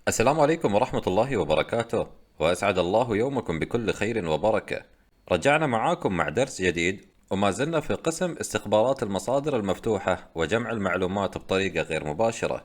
السلام عليكم ورحمة الله وبركاته، وأسعد الله يومكم بكل خير وبركة. رجعنا معاكم مع درس جديد، وما زلنا في قسم استخبارات المصادر المفتوحة وجمع المعلومات بطريقة غير مباشرة.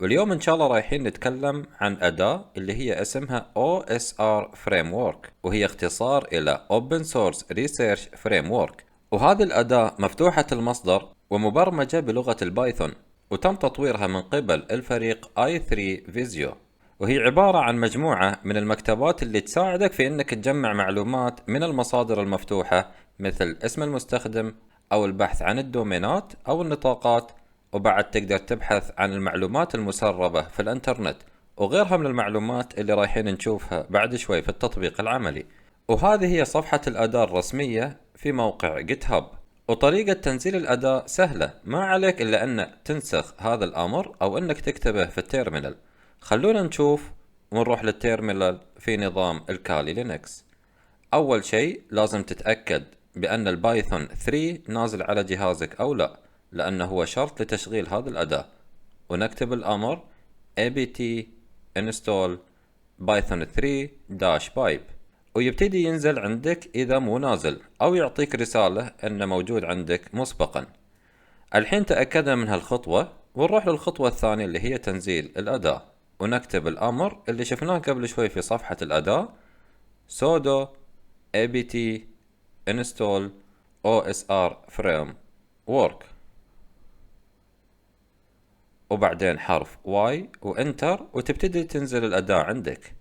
واليوم إن شاء الله رايحين نتكلم عن أداة اللي هي اسمها OSR Framework، وهي اختصار إلى Open Source Research Framework. وهذه الأداة مفتوحة المصدر ومبرمجة بلغة البايثون، وتم تطويرها من قبل الفريق i3 Visio، وهي عبارة عن مجموعة من المكتبات اللي تساعدك في إنك تجمع معلومات من المصادر المفتوحة، مثل اسم المستخدم أو البحث عن الدومينات أو النطاقات. وبعد تقدر تبحث عن المعلومات المسربة في الإنترنت وغيرها من المعلومات اللي رايحين نشوفها بعد شوي في التطبيق العملي. وهذه هي صفحة الأداة الرسمية في موقع جيت هاب. وطريقة تنزيل الأداة سهلة، ما عليك إلا أن تنسخ هذا الأمر أو أنك تكتبه في التيرمينال. خلونا نشوف ونروح للتيرمينال في نظام الكالي لينكس. أول شيء لازم تتأكد بأن البايثون 3 نازل على جهازك أو لا، لأنه هو شرط لتشغيل هذه الأداة. ونكتب الأمر apt install python 3-pipe، ويبتدي ينزل عندك إذا مو نازل، أو يعطيك رسالة أنه موجود عندك مسبقا. الحين تأكدنا من هالخطوة، ونروح للخطوة الثانية اللي هي تنزيل الأداة. ونكتب الأمر اللي شفناه قبل شوي في صفحة الأداة sudo apt install osr framework، وبعدين حرف Y وانتر، وتبتدي تنزل الأداة عندك.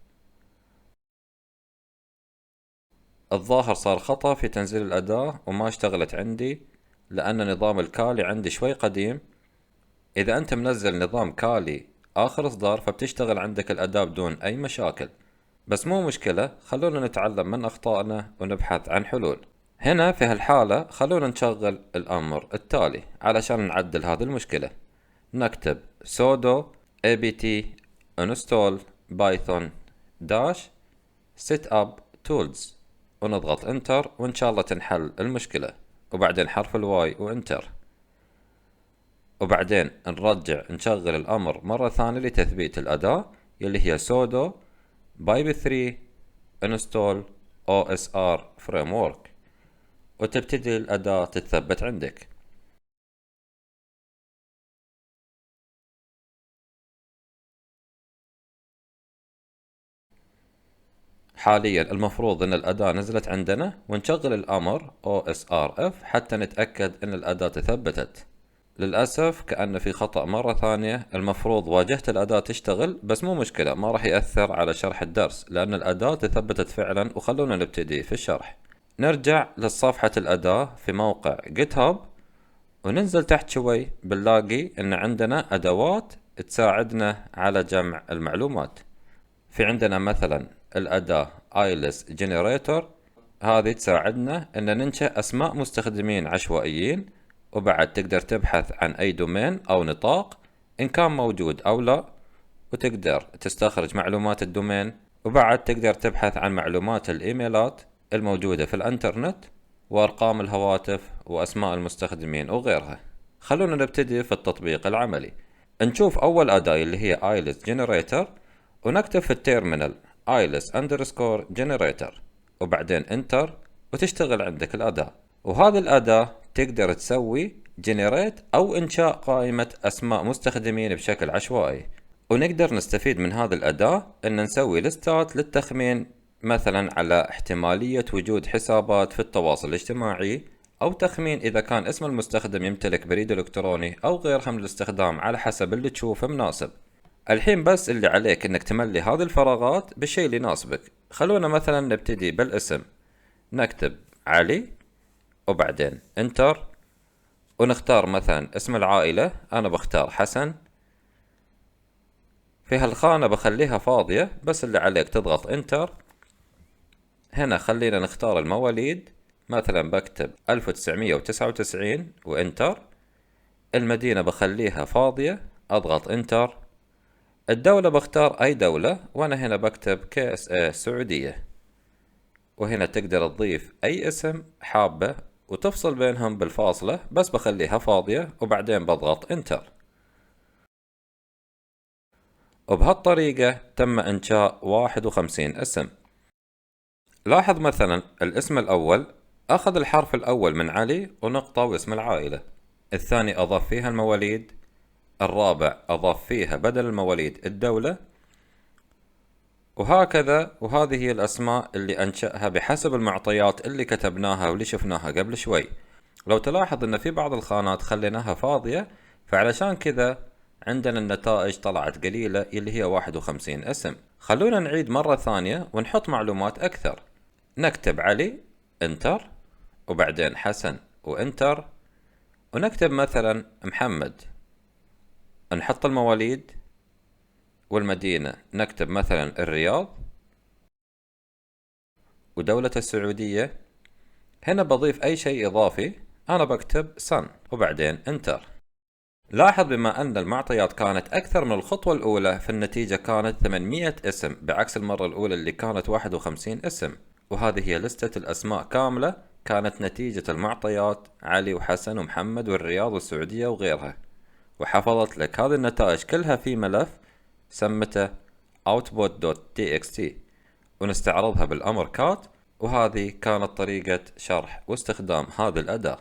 الظاهر صار خطأ في تنزيل الأداة وما اشتغلت عندي، لأن نظام الكالي عندي شوي قديم. إذا أنت منزل نظام كالي آخر إصدار فبتشتغل عندك الأداة بدون أي مشاكل، بس مو مشكلة. خلونا نتعلم من أخطائنا ونبحث عن حلول. هنا في هالحالة خلونا نشغل الأمر التالي علشان نعدل هذه المشكلة. نكتب sudo apt install python dash setup tools، ونضغط انتر، وان شاء الله تنحل المشكلة. وبعدين حرف الواي وانتر، وبعدين نرجع نشغل الامر مرة ثانية لتثبيت الاداة اللي هي sudo pipe 3 install osr framework، وتبتدي الاداة تتثبت عندك. حاليا المفروض ان الاداة نزلت عندنا، ونشغل الامر OSRF حتى نتأكد ان الاداة تثبتت. للأسف كأن في خطأ مرة ثانية، المفروض واجهت الأداة تشتغل، بس مو مشكلة، ما راح يأثر على شرح الدرس لأن الأداة تثبتت فعلا. وخلونا نبتدي في الشرح. نرجع لصفحة الأداة في موقع جيت هاب، وننزل تحت شوي بنلاقي ان عندنا أدوات تساعدنا على جمع المعلومات. في عندنا مثلا الأداة ايلس جنريتور، هذه تساعدنا ان ننشئ اسماء مستخدمين عشوائيين، وبعد تقدر تبحث عن اي دومين او نطاق ان كان موجود او لا، وتقدر تستخرج معلومات الدومين. وبعد تقدر تبحث عن معلومات الايميلات الموجودة في الانترنت، وارقام الهواتف واسماء المستخدمين وغيرها. خلونا نبتدي في التطبيق العملي. نشوف اول اداة اللي هي ايلس جنريتور، ونكتب في التيرمينال ايلس اندرسكور جنريتور، وبعدين انتر، وتشتغل عندك الاداة. وهذه الاداة تقدر تسوي جنريت او انشاء قائمة اسماء مستخدمين بشكل عشوائي. ونقدر نستفيد من هذه الاداة ان نسوي لستات للتخمين، مثلا على احتمالية وجود حسابات في التواصل الاجتماعي، او تخمين اذا كان اسم المستخدم يمتلك بريد الكتروني او غيرها من الاستخدام، على حسب اللي تشوفه مناسب. الحين بس اللي عليك انك تملي هذه الفراغات بالشيء اللي يناسبك. خلونا مثلا نبتدي بالاسم، نكتب علي، وبعدين انتر، ونختار مثلا اسم العائلة، انا بختار حسن. في هالخانة بخليها فاضية، بس اللي عليك تضغط انتر. هنا خلينا نختار المواليد، مثلا بكتب 1999 وانتر. المدينة بخليها فاضية، اضغط انتر. الدولة بختار اي دولة، وانا هنا بكتب KSA سعودية. وهنا تقدر تضيف اي اسم حابه وتفصل بينهم بالفاصلة، بس بخليها فاضية وبعدين بضغط انتر. وبهالطريقة تم إنشاء 51 اسم. لاحظ مثلا الاسم الأول أخذ الحرف الأول من علي ونقطة واسم العائلة، الثاني أضاف فيها المواليد، الرابع أضاف فيها بدل المواليد الدولة، وهكذا. وهذه هي الأسماء اللي أنشأها بحسب المعطيات اللي كتبناها واللي شفناها قبل شوي. لو تلاحظ أن في بعض الخانات خليناها فاضية، فعلشان كذا عندنا النتائج طلعت قليلة اللي هي 51 اسم. خلونا نعيد مرة ثانية ونحط معلومات أكثر. نكتب علي انتر، وبعدين حسن وانتر، ونكتب مثلا محمد، نحط المواليد والمدينة، نكتب مثلا الرياض، ودولة السعودية. هنا بضيف أي شيء إضافي، أنا بكتب سن وبعدين انتر. لاحظ بما أن المعطيات كانت أكثر من الخطوة الأولى، فالنتيجة كانت 800 اسم بعكس المرة الأولى اللي كانت 51 اسم. وهذه هي لستة الأسماء كاملة، كانت نتيجة المعطيات علي وحسن ومحمد والرياض والسعودية وغيرها. وحفظت لك هذه النتائج كلها في ملف سمته output.txt، ونستعرضها بالأمر كات. وهذه كانت طريقة شرح واستخدام هذه الأداة.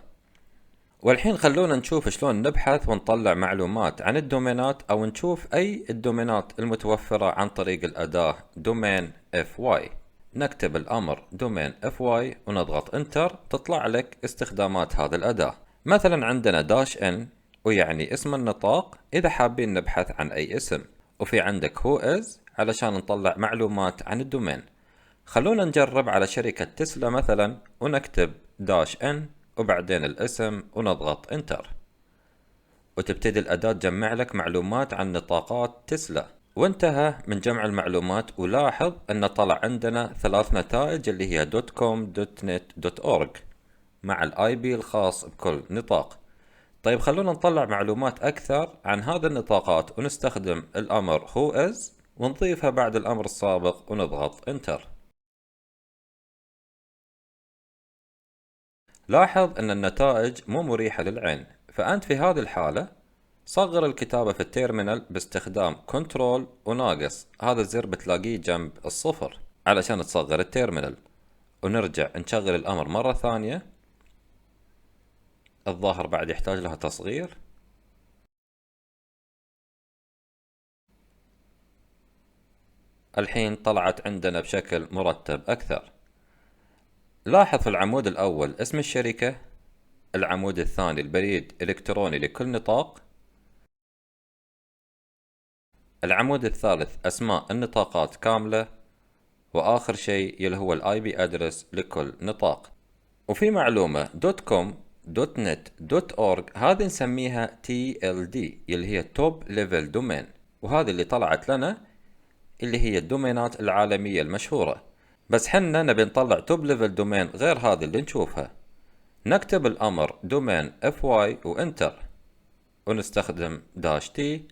والحين خلونا نشوف شلون نبحث ونطلع معلومات عن الدومينات، أو نشوف أي الدومينات المتوفرة عن طريق الأداة دومين fy. نكتب الأمر دومين fy ونضغط انتر، تطلع لك استخدامات هذه الأداة. مثلا عندنا داش ان ويعني اسم النطاق إذا حابين نبحث عن أي اسم، وفي عندك who is علشان نطلع معلومات عن الدومين. خلونا نجرب على شركة تسلا مثلا، ونكتب داش ان وبعدين الاسم ونضغط انتر، وتبتدي الأداة تجمع لك معلومات عن نطاقات تسلا. وانتهى من جمع المعلومات، ولاحظ أن طلع عندنا 3 نتائج اللي هي .com .net .org مع الاي بي الخاص بكل نطاق. طيب خلونا نطلع معلومات أكثر عن هذه النطاقات، ونستخدم الأمر who is ونضيفها بعد الأمر السابق ونضغط انتر. لاحظ أن النتائج مو مريحة للعين، فأنت في هذه الحالة صغر الكتابة في التيرمينال باستخدام كنترول وناقص، هذا الزر بتلاقيه جنب الصفر علشان تصغر التيرمينال. ونرجع نشغل الأمر مرة ثانية، الظاهر بعد يحتاج لها تصغير. الحين طلعت عندنا بشكل مرتب أكثر. لاحظ في العمود الأول اسم الشركة، العمود الثاني البريد الإلكتروني لكل نطاق، العمود الثالث أسماء النطاقات كاملة، وآخر شيء اللي هو الاي بي ادرس لكل نطاق. وفي معلومة .com .net .org هذه نسميها TLD اللي هي توب ليفل دومين، وهذه اللي طلعت لنا اللي هي الدومينات العالمية المشهورة. بس حنا نبي نطلع توب ليفل دومين غير هذه اللي نشوفها. نكتب الأمر دومين fy وانتر، ونستخدم داش تي،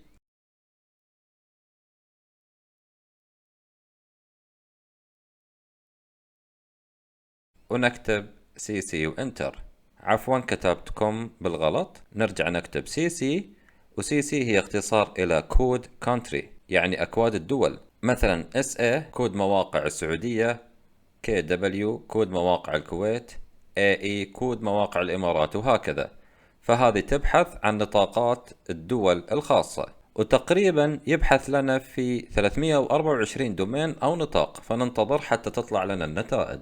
ونكتب cc وانتر. عفوا كتبت كوم بالغلط، نرجع نكتب cc. وcc هي اختصار إلى كود كونتري، يعني أكواد الدول. مثلا SA كود مواقع السعودية، KW كود مواقع الكويت، AE كود مواقع الإمارات، وهكذا. فهذه تبحث عن نطاقات الدول الخاصة، وتقريبا يبحث لنا في 324 دومين أو نطاق، فننتظر حتى تطلع لنا النتائج.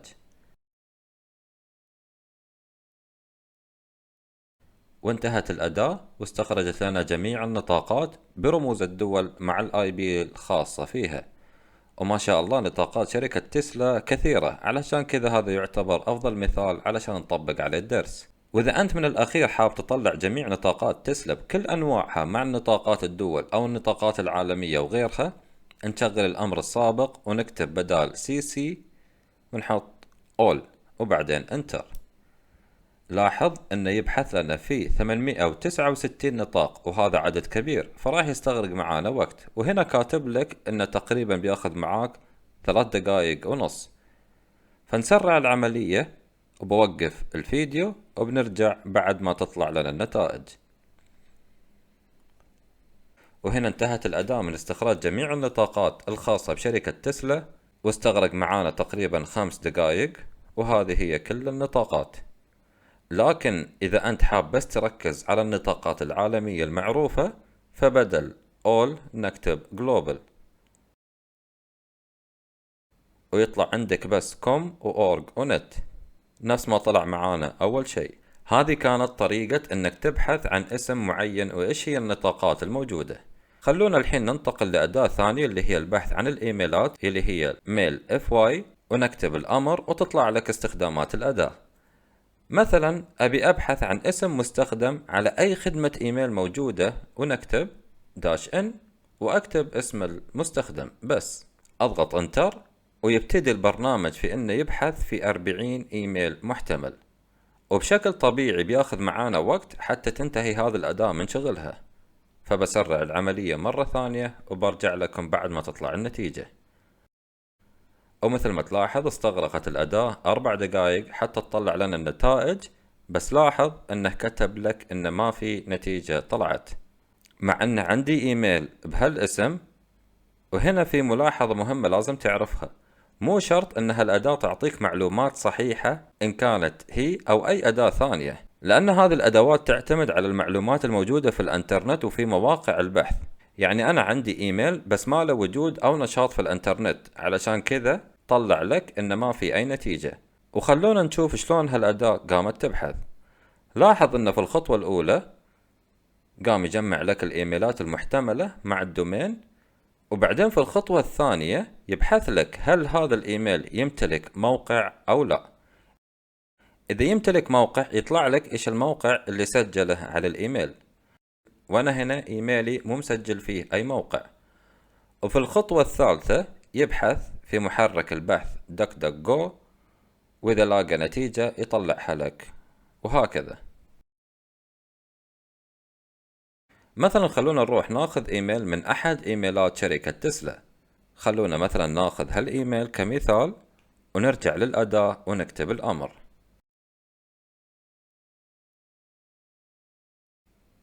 وانتهت الأداة واستخرجت لنا جميع النطاقات برموز الدول مع الاي بي الخاصة فيها. وما شاء الله نطاقات شركة تسلا كثيرة، علشان كذا هذا يعتبر أفضل مثال علشان نطبق عليه الدرس. وإذا أنت من الأخير حاب تطلع جميع نطاقات تسلا بكل أنواعها مع نطاقات الدول أو النطاقات العالمية وغيرها، نشغل الأمر السابق ونكتب بدال CC ونحط All وبعدين Enter. لاحظ أنه يبحث لنا في 869 نطاق، وهذا عدد كبير، فراح يستغرق معانا وقت. وهنا كاتب لك أنه تقريبا بياخذ معاك 3 دقائق ونص. فنسرع العملية وبوقف الفيديو وبنرجع بعد ما تطلع لنا النتائج. وهنا انتهت الأداة من استخراج جميع النطاقات الخاصة بشركة تسلا، واستغرق معانا تقريبا 5 دقائق، وهذه هي كل النطاقات. لكن إذا أنت حاب بس تركز على النطاقات العالمية المعروفة، فبدل all نكتب global، ويطلع عندك بس com و org و net، نفس ما طلع معانا أول شيء. هذه كانت طريقة أنك تبحث عن اسم معين وإيش هي النطاقات الموجودة. خلونا الحين ننتقل لأداة ثانية اللي هي البحث عن الإيميلات، اللي هي mail fy، ونكتب الأمر وتطلع لك استخدامات الأداة. مثلا أبي أبحث عن اسم مستخدم على أي خدمة إيميل موجودة، ونكتب -n وأكتب اسم المستخدم بس، أضغط انتر، ويبتدي البرنامج في إنه يبحث في 40 إيميل محتمل، وبشكل طبيعي بياخذ معانا وقت حتى تنتهي هذه الأداة من شغلها. فبسرع العملية مرة ثانية وبرجع لكم بعد ما تطلع النتيجة. ومثل ما تلاحظ استغرقت الأداة 4 دقائق حتى تطلع لنا النتائج، بس لاحظ انه كتب لك انه ما في نتيجة طلعت، مع ان عندي ايميل بهالاسم. وهنا في ملاحظة مهمة لازم تعرفها، مو شرط ان هالأداة تعطيك معلومات صحيحة ان كانت هي او اي أداة ثانية، لان هذه الأدوات تعتمد على المعلومات الموجودة في الانترنت وفي مواقع البحث. يعني انا عندي ايميل بس ما له وجود او نشاط في الانترنت، علشان كذا طلع لك ان ما في اي نتيجة. وخلونا نشوف شلون هالأداة قامت تبحث. لاحظ ان في الخطوة الاولى قام يجمع لك الايميلات المحتملة مع الدومين، وبعدين في الخطوة الثانية يبحث لك هل هذا الايميل يمتلك موقع او لا. اذا يمتلك موقع يطلع لك ايش الموقع اللي سجله على الايميل، وانا هنا ايميلي مو مسجل فيه اي موقع. وفي الخطوة الثالثة يبحث في محرك البحث DuckDuckGo، واذا لاقى نتيجة يطلعها لك، وهكذا. مثلا خلونا نروح ناخذ ايميل من احد ايميلات شركة تسلا. خلونا مثلا ناخذ هالايميل كمثال، ونرجع للأداة ونكتب الأمر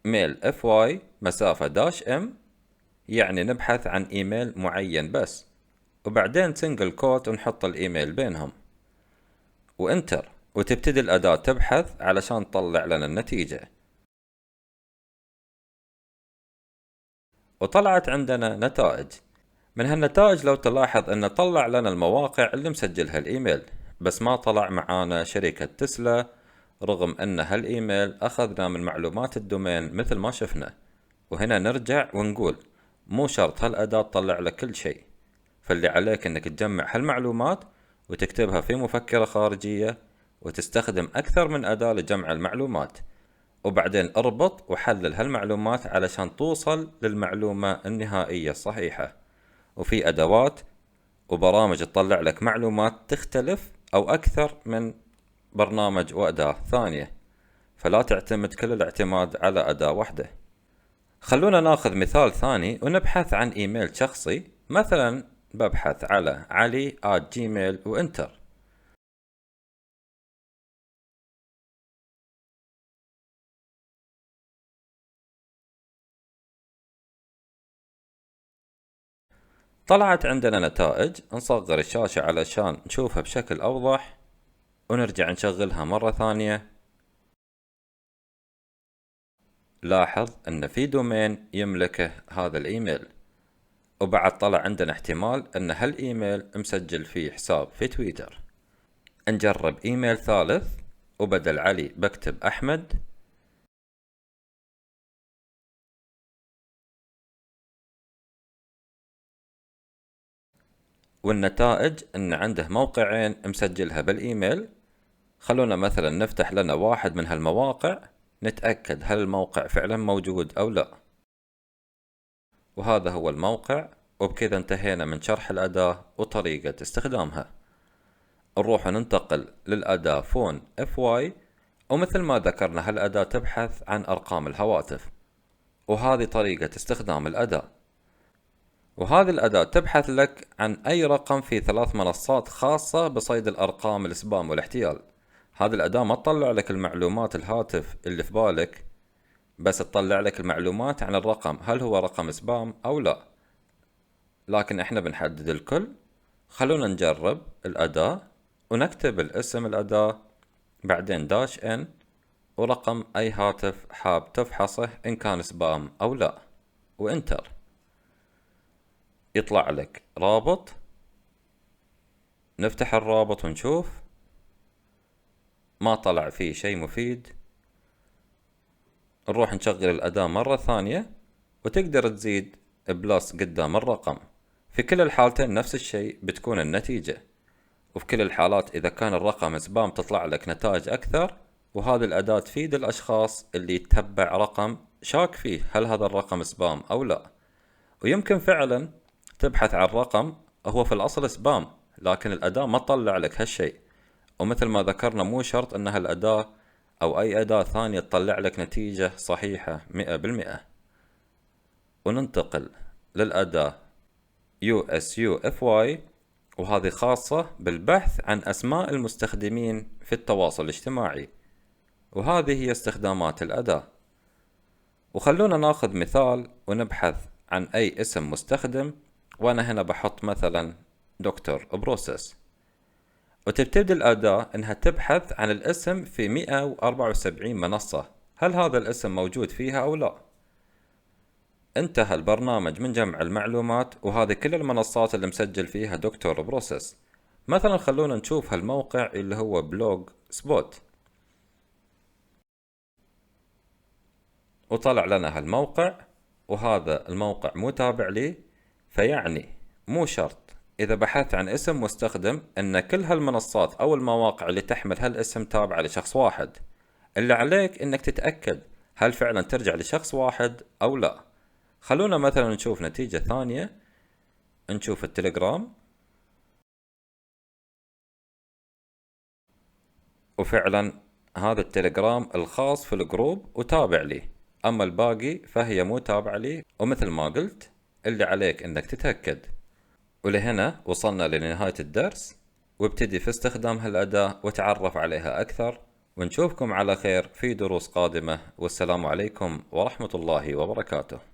mail fy مسافة -m، يعني نبحث عن ايميل معين بس، وبعدين سنجل كوت ونحط الايميل بينهم، وانتر، وتبتدي الأداة تبحث علشان تطلع لنا النتيجة. وطلعت عندنا نتائج. من هالنتائج لو تلاحظ انه طلع لنا المواقع اللي مسجلها الايميل، بس ما طلع معانا شركة تسلا، رغم ان هالايميل اخذنا من معلومات الدومين مثل ما شفنا. وهنا نرجع ونقول مو شرط هالأداة تطلع لك كل شيء، فاللي عليك انك تجمع هالمعلومات وتكتبها في مفكرة خارجية، وتستخدم اكثر من أداة لجمع المعلومات، وبعدين اربط وحلل هالمعلومات علشان توصل للمعلومة النهائية الصحيحة. وفي أدوات وبرامج تطلع لك معلومات تختلف أو أكثر من برنامج وأداة ثانية، فلا تعتمد كل الاعتماد على أداة واحدة. خلونا ناخذ مثال ثاني ونبحث عن إيميل شخصي. مثلا ببحث على علي@gmail وانتر. طلعت عندنا نتائج. نصغر الشاشة علشان نشوفها بشكل أوضح، ونرجع نشغلها مرة ثانية. لاحظ أن في دومين يملكه هذا الإيميل، وبعد طلع عندنا احتمال أن هالإيميل مسجل فيه حساب في تويتر. نجرب إيميل ثالث، وبدل علي بكتب أحمد، والنتائج أن عنده موقعين مسجلها بالإيميل. خلونا مثلا نفتح لنا واحد من هالمواقع، نتأكد هل الموقع فعلا موجود أو لا. وهذا هو الموقع. وبكذا انتهينا من شرح الأداة وطريقة استخدامها. نروح ننتقل للأداة فون FY. ومثل ما ذكرنا هالأداة تبحث عن أرقام الهواتف، وهذه طريقة استخدام الأداة. وهذه الأداة تبحث لك عن أي رقم في 3 منصات خاصة بصيد الأرقام السبام والاحتيال. هذه الأداة ما تطلع لك المعلومات الهاتف اللي في بالك، بس تطلع لك المعلومات عن الرقم، هل هو رقم سبام أو لا. لكن احنا بنحدد الكل. خلونا نجرب الأداة ونكتب الاسم الأداة، بعدين داش ان ورقم أي هاتف حاب تفحصه إن كان سبام أو لا، وانتر. يطلع لك رابط، نفتح الرابط ونشوف، ما طلع فيه شيء مفيد. نروح نشغل الأداة مرة ثانية وتقدر تزيد بلس قدام الرقم. في كل الحالتين نفس الشيء بتكون النتيجة، وفي كل الحالات إذا كان الرقم سبام تطلع لك نتائج أكثر. وهذه الأداة تفيد الأشخاص اللي يتبع رقم شاك فيه هل هذا الرقم سبام أو لا. ويمكن فعلا تبحث عن رقم هو في الأصل سبام، لكن الأداة ما تطلع لك هالشيء. ومثل ما ذكرنا مو شرط أنها الأداة أو أي أداة ثانية تطلع لك نتيجة صحيحة 100%. وننتقل للأداة USUFY، وهذه خاصة بالبحث عن أسماء المستخدمين في التواصل الاجتماعي، وهذه هي استخدامات الأداة. وخلونا ناخذ مثال ونبحث عن أي اسم مستخدم، وأنا هنا بحط مثلا دكتور بروسس. وتبتدي الأداة إنها تبحث عن الاسم في 174 منصة، هل هذا الاسم موجود فيها أو لا. انتهى البرنامج من جمع المعلومات، وهذه كل المنصات اللي مسجل فيها دكتور بروسس. مثلا خلونا نشوف هالموقع اللي هو بلوج سبوت، وطلع لنا هالموقع، وهذا الموقع مو تابع لي. فيعني مو شرط إذا بحثت عن اسم مستخدم أن كل هالمنصات أو المواقع اللي تحمل هالاسم تابعة لشخص واحد. اللي عليك إنك تتأكد هل فعلا ترجع لشخص واحد أو لا. خلونا مثلا نشوف نتيجة ثانية، نشوف التليجرام، وفعلا هذا التليجرام الخاص في الجروب وتابع لي، أما الباقي فهي مو تابعة لي. ومثل ما قلت اللي عليك إنك تتأكد. ولهنا وصلنا لنهاية الدرس، وابتدي في استخدام هالأداة وتعرف عليها أكثر. ونشوفكم على خير في دروس قادمة، والسلام عليكم ورحمة الله وبركاته.